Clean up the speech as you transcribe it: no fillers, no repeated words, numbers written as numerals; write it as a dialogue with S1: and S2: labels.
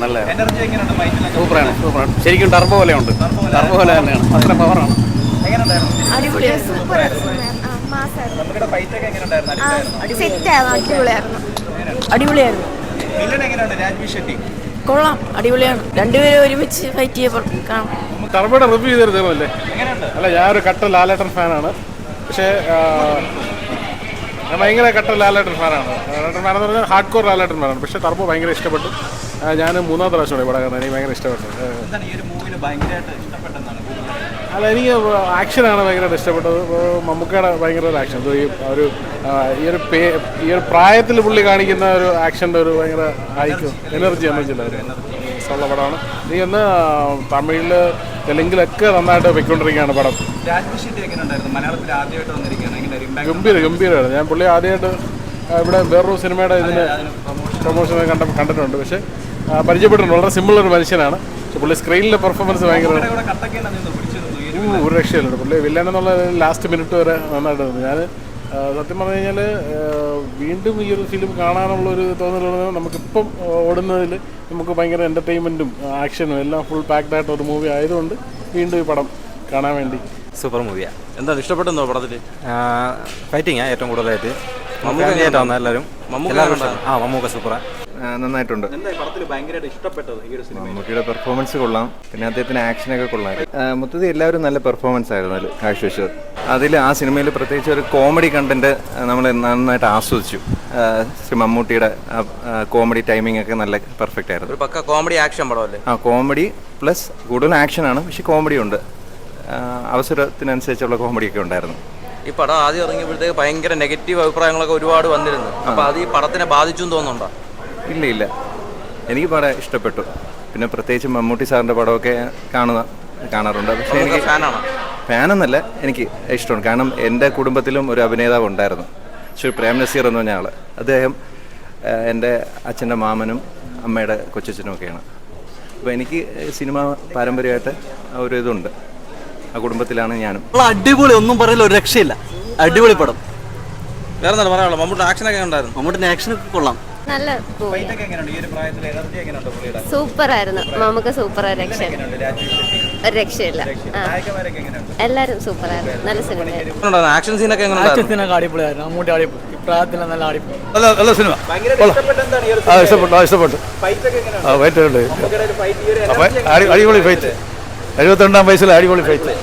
S1: നല്ല സൂപ്പറാണ്. ശരിക്കും ടർബോ പോലെ ഉണ്ട്. ടർബോ പോലെ തന്നെയാണ്. അത്ര പവറാണ്.
S2: അടിപൊളിയായിരുന്നു. കൊള്ളാം, അടിപൊളിയാണ്. രണ്ടുപേരും ഒരുമിച്ച് ഫൈറ്റ് ചെയ്യപ്പോൾ കാണാം.
S3: ടർബോയുടെ റിവ്യൂ ചെയ്തിരുന്നല്ലേ? അല്ല, ഞാനൊരു കട്ട ലാലേട്ടൻ ഫാനാണ്. പക്ഷേ ഞാൻ ഭയങ്കര കട്ട ലാലേട്ടൻ ഫാനാണ്. ലാലേട്ടൻ ഫാനെന്ന് പറഞ്ഞാൽ ഹാർഡ് കോർ ലാലേട്ടൻ ഫാനാണ്. പക്ഷേ ടർബോ ഭയങ്കര ഇഷ്ടപ്പെട്ടു. ഞാൻ മൂന്നാമത്തെ പ്രാവശ്യമാണ് ഇവിടെ കാണുന്നത്. എനിക്ക് ഭയങ്കര ഇഷ്ടപ്പെട്ടു. അല്ല, എനിക്ക് ആക്ഷനാണ് ഭയങ്കരമായിട്ട് ഇഷ്ടപ്പെട്ടത്. മമ്മൂക്കയുടെ ഭയങ്കര ഒരു ആക്ഷൻ. ഈ ഒരു പ്രായത്തിൽ പുള്ളി കാണിക്കുന്ന ഒരു ആക്ഷൻ്റെ ഒരു ഭയങ്കര എനർജി ഉള്ള പടമാണ്. എനിക്ക് ഇന്ന് തമിഴിൽ തെലുങ്കിലൊക്കെ നന്നായിട്ട് പോയിക്കൊണ്ടിരിക്കുകയാണ് പടം. ഗംഭീരമാണ്. ഞാൻ പുള്ളി ആദ്യമായിട്ട് ഇവിടെ വേറൊരു സിനിമയുടെ ഇതിന് പ്രൊമോഷൻ കണ്ടിട്ടുണ്ട്. പക്ഷേ പരിചയപ്പെട്ടിട്ടുണ്ട്. വളരെ സിമ്പിൾ ഒരു മനുഷ്യനാണ്. പക്ഷെ പുള്ളി സ്ക്രീനിലെ പെർഫോമൻസ് ഭയങ്കര ഒരു രക്ഷയിലുണ്ട്. പുള്ളി വില്ലൻ എന്നുള്ള ലാസ്റ്റ് മിനിറ്റ് വരെ നന്നായിട്ട് നിന്നു. ഞാൻ സത്യം പറഞ്ഞു കഴിഞ്ഞാൽ വീണ്ടും ഈ ഒരു ഫിലിം കാണാനുള്ളൊരു തോന്നലുള്ളത് നമുക്കിപ്പം ഓടുന്നതിൽ നമുക്ക് ഭയങ്കര എൻ്റർടൈൻമെൻറ്റും ആക്ഷനും എല്ലാം ഫുൾ പാക്ഡ് ആയിട്ട് ഒരു മൂവി ആയതുകൊണ്ട് വീണ്ടും ഈ പടം കാണാൻ വേണ്ടി.
S4: സൂപ്പർ മൂവിയാണ്.
S1: എന്താണ് ഇഷ്ടപ്പെട്ടെന്നോ പടത്തിൽ?
S4: ഫൈറ്റിങ്ങാണ് ഏറ്റവും കൂടുതലായിട്ട്.
S1: മമ്മൂക്ക
S4: എല്ലാവരും. മമ്മൂക്ക സൂപ്പറാണ്, നന്നായിട്ടുണ്ട്. മമ്മൂക്കിയുടെ പെർഫോമൻസ് കൊള്ളാം. പിന്നെ അദ്ദേഹത്തിന് ആക്ഷനൊക്കെ കൊള്ളാം. മൊത്തത്തിൽ എല്ലാവരും നല്ല പെർഫോമൻസ് ആയിരുന്നു അതിൽ കാഴ്ചവെച്ചത്. അതിൽ ആ സിനിമയിൽ പ്രത്യേകിച്ച് ഒരു കോമഡി കണ്ടന്റ് നമ്മൾ നന്നായിട്ട് ആസ്വദിച്ചു. ശ്രീ മമ്മൂട്ടിയുടെ കോമഡി ടൈമിംഗ് ഒക്കെ നല്ല പെർഫെക്റ്റ് ആയിരുന്നു.
S1: ഒരു പക്ക കോമഡി ആക്ഷൻ പടമല്ലേ?
S4: കോമഡി പ്ലസ് കൂടുതൽ ആക്ഷനാണ്. പക്ഷെ കോമഡി ഉണ്ട്. അവസരത്തിനനുസരിച്ചുള്ള കോമഡിയൊക്കെ ഉണ്ടായിരുന്നു.
S1: ഈ പടം ആദ്യം ഇറങ്ങിയപ്പോഴത്തേക്ക് ഭയങ്കര നെഗറ്റീവ് അഭിപ്രായങ്ങളൊക്കെ ഒരുപാട് വന്നിരുന്നു. അപ്പോൾ അത് ഈ പടത്തിനെ ബാധിച്ചു തോന്നുന്നുണ്ടോ?
S4: ഇല്ല, എനിക്ക് പടം ഇഷ്ടപ്പെട്ടു. പിന്നെ പ്രത്യേകിച്ച് മമ്മൂട്ടി സാറിൻ്റെ പടമൊക്കെ കാണാറുണ്ട്. പക്ഷേ എനിക്ക് ഫാനെന്നല്ല, എനിക്ക് ഇഷ്ടമാണ്. കാരണം എൻ്റെ കുടുംബത്തിലും ഒരു അഭിനേതാവ് ഉണ്ടായിരുന്നു, ശ്രീ പ്രേം നസീർ എന്ന് പറഞ്ഞ ആൾ. അദ്ദേഹം എൻ്റെ അച്ഛൻ്റെ മാമനും അമ്മയുടെ കൊച്ചച്ഛനും ഒക്കെയാണ്. അപ്പോൾ എനിക്ക് സിനിമ പാരമ്പര്യമായിട്ട് ഒരു ഇതുണ്ട്. ആ കുടുംബത്തിലാണ് ഞാനും.
S5: അടിപൊളി, ഒന്നും പറയില്ല, ഒരു രക്ഷയില്ല. അടിപൊളി പടം.
S1: വേറെ എന്താ പറയാനുള്ളത്? മമ്മൂട്ടി ആക്ഷനൊക്കെ ഉണ്ടായിരുന്നു.
S5: മമ്മൂട്ടിന്റെ ആക്ഷനൊക്കെ കൊള്ളാം.
S6: നല്ല സൂപ്പർ ആയിരുന്നു. നമുക്ക് സൂപ്പർ, രക്ഷയില്ല. എല്ലാരും സൂപ്പർ ആയിരുന്നു. നല്ല സിനിമ.
S1: ആക്ഷൻ സീനൊക്കെ
S5: അടിപൊളിയായിരുന്നു. മമ്മൂട്ടി അടിപൊളി. പ്രായത്തിൽ നല്ല അടിപൊളി.
S3: നല്ല സിനിമ. ഇഷ്ടപ്പെട്ടു. അടിപൊളി ഫൈറ്റ്. 72-ാം വയസ്സിൽ അടിപൊളി ഫൈറ്റ്.